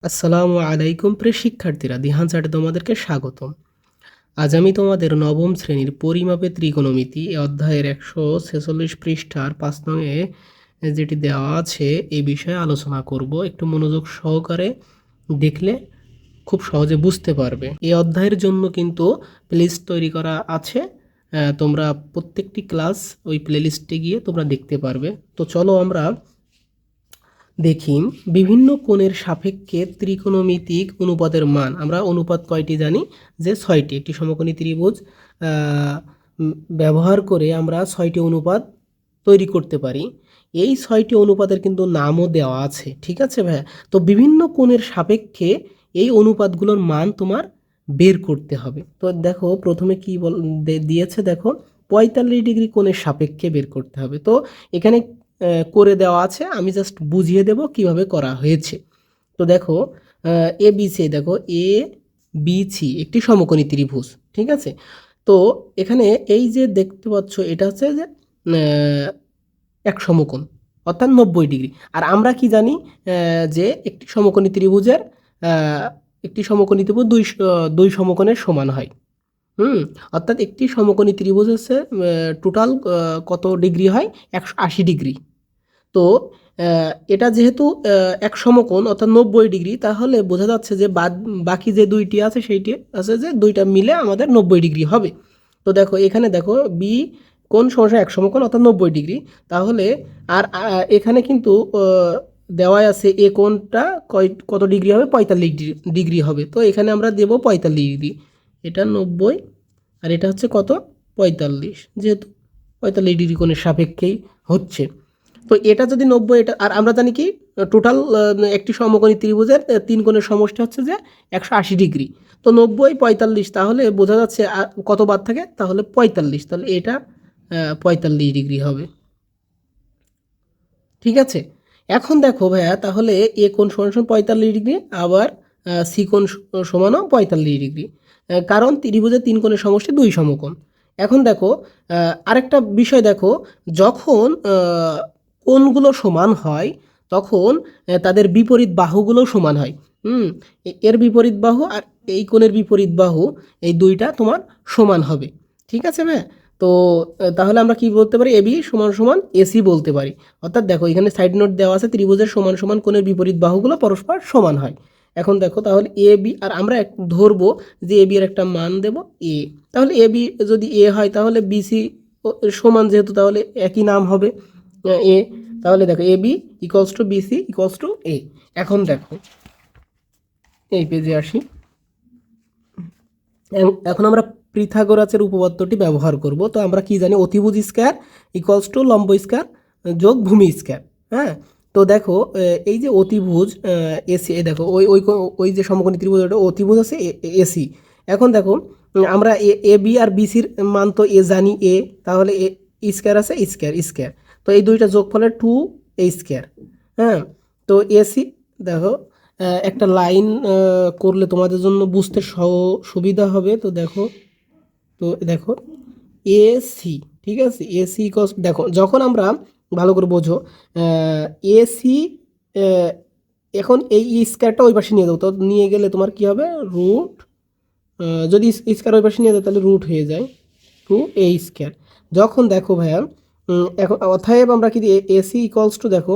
আসসালামু আলাইকুম প্রিয় শিক্ষার্থীরা, দিহান চাটে তোমাদেরকে স্বাগতম। আজ আমি তোমাদের নবম শ্রেণীর পরিমাপে ত্রিকোণমিতি এই অধ্যায়ের 146 পৃষ্ঠার 5 নংয়ে যেটি দেওয়া আছে এই বিষয়ে আলোচনা করব। একটু মনোযোগ সহকারে দেখলে খুব সহজে বুঝতে পারবে। এই অধ্যায়ের জন্য কিন্তু প্লেলিস্ট তৈরি করা আছে, তোমরা প্রত্যেকটি ক্লাস ওই প্লেলিস্টে গিয়ে তোমরা দেখতে পারবে। তো চলো আমরা দেখি বিভিন্ন কোণের সাপেক্ষে ত্রিকোণমিতিক অনুপাতের মান। আমরা অনুপাত কয়টি জানি যে 6টি। একটি সমকোণী ত্রিভুজ ব্যবহার করে আমরা 6টি অনুপাত তৈরি করতে পারি। এই 6টি অনুপাতের কিন্তু নামও দেওয়া আছে, ঠিক আছে ভাইয়া? তো বিভিন্ন কোণের সাপেক্ষে এই অনুপাতগুলোর মান তোমার বের করতে হবে। তো দেখো প্রথমে কি দিয়েছে, দেখো 45 ডিগ্রি কোণের সাপেক্ষে বের করতে হবে। তো এখানে করে দেওয়া আছে, আমি জাস্ট বুঝিয়ে দেব কিভাবে করা হয়েছে। তো দেখো এ বি সি, দেখো এ বি সি একটি সমকোণী ত্রিভুজ, ঠিক আছে? তো এখানে এই যে দেখতে পাচ্ছ এটা হচ্ছে যে এক সমকোণ, অর্থাৎ 90 ডিগ্রি। আর আমরা কি জানি যে একটি সমকোণী ত্রিভুজের একটি সমকোণী ত্রিভুজ দুই সমকোণের সমান হয়। অর্থাৎ একটি সমকোণী ত্রিভুজ হচ্ছে টোটাল কত ডিগ্রি হয়, 180 ডিগ্রি। তো এটা যেহেতু এক সমকোণ অর্থাৎ 90 ডিগ্রি, তাহলে বোঝা যাচ্ছে যে বাকি যে দুইটি আছে সেইটি আছে যে দুইটা মিলে আমাদের 90 ডিগ্রি হবে। তো দেখো এখানে দেখো বি কোণ সমস্যা এক সমকোণ অর্থাৎ 90 ডিগ্রি। তাহলে আর এখানে কিন্তু দেওয়াই আছে এ কোণটা কত ডিগ্রি হবে, 45 ডিগ্রি হবে। তো এখানে আমরা দেব 45 ডিগ্রি। এটা 90 আর এটা হচ্ছে কত, 45, যেহেতু 45 ডিগ্রি কোণের সাপেক্ষেই হচ্ছে। তো এটা যদি 90, এটা আর আমরা জানি কি টোটাল একটি সমকোণী ত্রিভুজের তিন কোণের সমষ্টি হচ্ছে যে 180 ডিগ্রি। তো 90 45, তাহলে বোঝা যাচ্ছে কত বাদ থাকে, তাহলে 45, তাহলে এটা 45 ডিগ্রি হবে, ঠিক আছে? এখন দেখো ভাইয়া, তাহলে এ কোণ সমান 45 ডিগ্রি, আবার সি কোণ সমানও 45 ডিগ্রি, কারণ ত্রিভুজের তিন কোণের সমষ্টি দুই সমকোণ। এখন দেখো আরেকটা বিষয়, দেখো যখন কোণগুলো সমান হয় তখন তাদের বিপরীত বাহুগুলো সমান হয়। এর বিপরীত বাহু আর এই কোণের বিপরীত বাহু, এই দুইটা তোমার সমান হবে, ঠিক আছে ভাইয়া? তো তাহলে আমরা কি বলতে পারি, এবি সমান সমান এসি বলতে পারি। অর্থাৎ দেখো এখানে সাইড নোট দেওয়া আছে, ত্রিভুজের সমান সমান কোণের বিপরীত বাহুগুলো পরস্পর সমান হয়। এখন দেখো তাহলে এ বি, আর আমরা ধরবো যে এ বি এর একটা মান দেব এ। তাহলে এ বি যদি এ হয় তাহলে বিসি সমান, যেহেতু তাহলে একই নাম হবে এ। তাহলে দেখো A B equals to BC equals to A. এখন দেখো এই পেজে আসি। এখন আমরা পিথাগোরাসের উপপাদ্যটি ব্যবহার করব। তো আমরা কি জানি, অতিভুজ স্কয়ার ইকুয়ালস টু লম্ব স্কয়ার যোগ ভূমি স্কয়ার। হ্যাঁ, তো দেখো এই যে অতিভুজ এসি, দেখো ওই ওই ওই যে সমকোণী ত্রিভুজ ওটা অতিভুজ আছে এসি। এখন দেখো আমরা এ বি আর বিসির মান তো এ জানি এ, তাহলে এ স্কয়ার আছে স্কয়ার স্কয়ার, তো এই দুইটা যোগফলের 2 এ স্কয়ার। হ্যাঁ, তো এসি দেখো একটা লাইন করলে তোমাদের জন্য বুঝতে সুবিধা হবে। তো দেখো, তো দেখো এসি, ঠিক আছে? এসি কস, দেখো যখন আমরা ভালো করে বোঝো, এসি এখন এই স্কয়ারটা ওই পাশে নিয়ে যাবো, তো নিয়ে গেলে তোমার কি হবে, রুট, যদি স্কয়ার ওই পাশে নিয়ে যায় তাহলে রুট হয়ে যায় 2 এ স্কয়ার। যখন দেখো ভাইয়া এখন অতএব আমরা কি এসি ইকুয়ালস টু, দেখো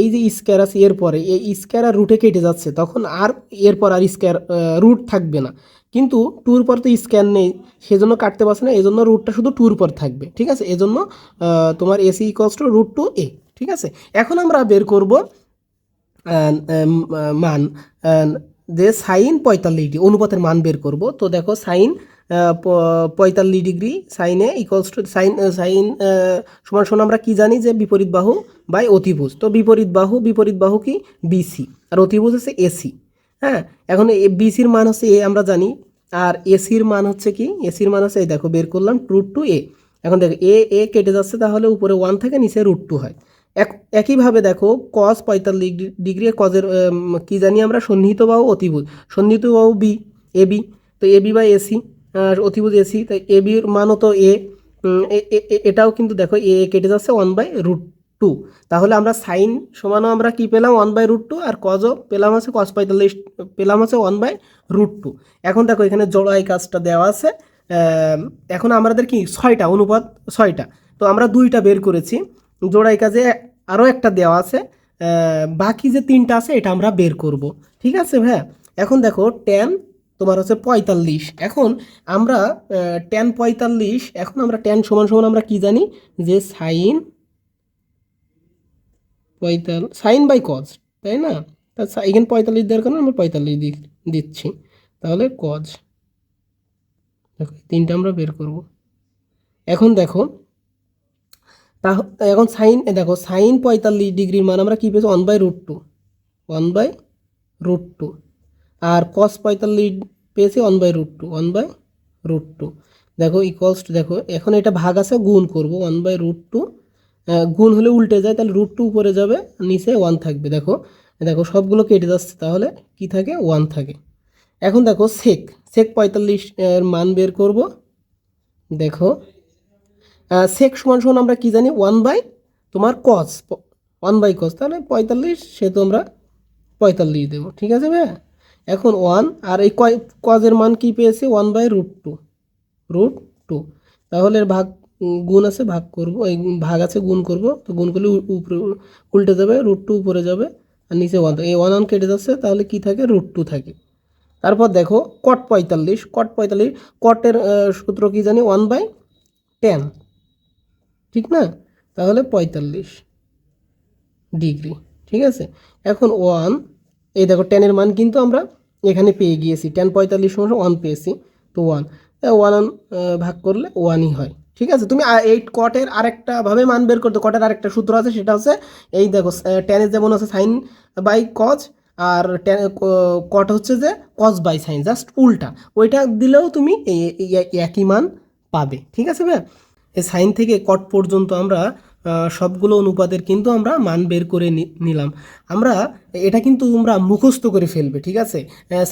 এই যে স্কয়ার আছে এরপরে এই স্কয়ার আর রুটে কেটে যাচ্ছে, তখন আর এরপর আর স্কয়ার রুট থাকবে না। কিন্তু টুর পর তো স্কয়ার নেই, সেজন্য কাটতে পারছে না, এই জন্য রুটটা শুধু টুর পর থাকবে, ঠিক আছে? এজন্য তোমার এসি ইকুয়ালস টু রুট 2 এ, ঠিক আছে? এখন আমরা বের করব মান, যে সাইন 45 ডিগ্রি অনুপাতের মান বের করব। তো দেখো সাইন 45 ডিগ্রি, সাইনে ইকুয়ালস টু সাইন সাইন সমান সমান আমরা কি জানি যে বিপরীত বাহু বাই অতিভুজ। তো বিপরীত বাহু কি বিসি, আর অতিভুজ হচ্ছে এসি। হ্যাঁ, এখন বিসির মান হচ্ছে এ আমরা জানি, আর এসির মান হচ্ছে কি, এসির মান হচ্ছে এই দেখো বের করলাম রুট 2 এ। এখন দেখো এ কেটে যাচ্ছে, তাহলে উপরে 1 থাকে, নিচে রুট 2 হয়। একইভাবে দেখো কস 45 ডিগ্রি, কজের কি জানি আমরা, সন্নিহিত বাহু অতিভুজ, সন্নিহিত বাহু বি এ বি। তো এ বি বাই এসি, অতিভুজ এসি, তাই এ বির মানও তো এ। এটাও কিন্তু দেখো এ কেটে যাচ্ছে 1/√2, টু। তাহলে আমরা সাইন সমানও আমরা কি পেলাম 1/√2, আর কজও পেলাম আছে cos45 পেলাম আছে 1/√2। এখন দেখো এখানে জোড়াই কাজটা দেওয়া আছে। এখন আমাদের কি 6টা অনুপাত, 6টা, তো আমরা 2টা বের করেছি, জোড়াই কাজে আরও একটা দেওয়া আছে, বাকি যে 3টা আছে এটা আমরা বের করব। ঠিক আছে ভাইয়া? এখন দেখো ট্যান তোমার হচ্ছে 45। এখন আমরা ট্যান 45, এখন আমরা ট্যান সমান সমান আমরা কি জানি যে সাইন সাইন বাই কজ, তাই না? তা এখানে 45 দেওয়ার কারণে আমরা 45 দিচ্ছি, তাহলে কজ। দেখো 3টা আমরা বের করব। এখন দেখো এখন সাইন, দেখো সাইন 45 ডিগ্রির মান আমরা কি পেয়েছি 1/√2, 1/√2, আর কস 45 পেয়েছি 1/√2, 1/√2। দেখো ইকুয়ালস টু, দেখো এখন এটা ভাগ আছে, গুণ করব 1/√2, গুণ হলে উল্টে যায়, তাহলে √2 উপরে যাবে, নিচে 1 থাকবে। দেখো দেখো সবগুলো কেটে যাচ্ছে, তাহলে কি থাকে 1 থাকে। এখন দেখো সেক 45 এর মান বের করব। দেখো সেক সমান সমান আমরা কি জানি 1/, তোমার কস 1/cos, তাহলে 45 সেহেতু আমরা 45 দেবো। ঠিক আছে ভাই? এখন 1, আর এই কজের মান কি পেয়েছি 1/√2, √2, তাহলে এর ভাগ গুণ আছে, ভাগ করব, এই ভাগ আছে গুণ করব, তো গুণ করলে উপরে উল্টে যাবে, √2 উপরে যাবে, আর নিচে 1 থাকে, এই 1 কেটে যাচ্ছে, তাহলে কি থাকে √2 থাকে। তারপর দেখো কট 45, কটের সূত্র কি জানি 1/tan, ঠিক না? তাহলে 45 ডিগ্রি। ঠিক আছে? এখন 1, এই দেখো ট্যানের মান কিন্তু আমরা এখানে পেয়ে গিয়েছি, ট্যান 45 সমান 1 পেয়েছি, তো 1, 1 ভাগ করলে 1ই হয়। ঠিক আছে? তুমি এই কটের আরেকটা ভাবে মান বের করতে, কটের আরেকটা সূত্র আছে, সেটা হচ্ছে এই দেখো ট্যানের যেমন আছে সাইন বাই কজ, আর কট হচ্ছে যে কজ বাই সাইন, জাস্ট উল্টা, ওইটা দিলেও তুমি একই মান পাবে। ঠিক আছে ভাই? এই সাইন থেকে কট পর্যন্ত আমরা সবগুলো অনুপাতের কিন্তু আমরা মান বের করে নিলাম। আমরা এটা কিন্তু তোমরা মুখস্থ করে ফেলবে। ঠিক আছে?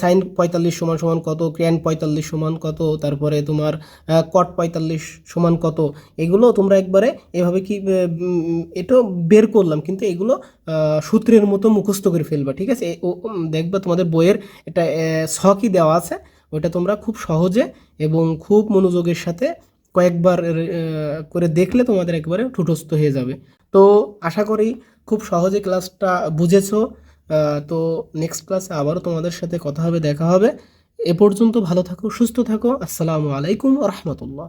সাইন 45 সমান সমান কত, ট্যান 45 সমান কত, তারপরে তোমার কট 45 সমান কত, এগুলো তোমরা একবারে এভাবে কি এটাও বের করলাম, কিন্তু এগুলো সূত্রের মতো মুখস্থ করে ফেলবা। ঠিক আছে? দেখবা তোমাদের বইয়ের এটা ছকই দেওয়া আছে, ওটা তোমরা খুব সহজে এবং খুব মনোযোগের সাথে কয়েকবার করে দেখলে তোমাদের একবারে ঠুটস্থ হয়ে যাবে। তো আশা করি খুব সহজে ক্লাসটা বুঝেছো। তো নেক্সট ক্লাসে আবারও তোমাদের সাথে কথা হবে, দেখা হবে। এ পর্যন্ত ভালো থাকো, সুস্থ থাকো। আসসালামু আলাইকুম ওয়া রাহমাতুল্লাহ।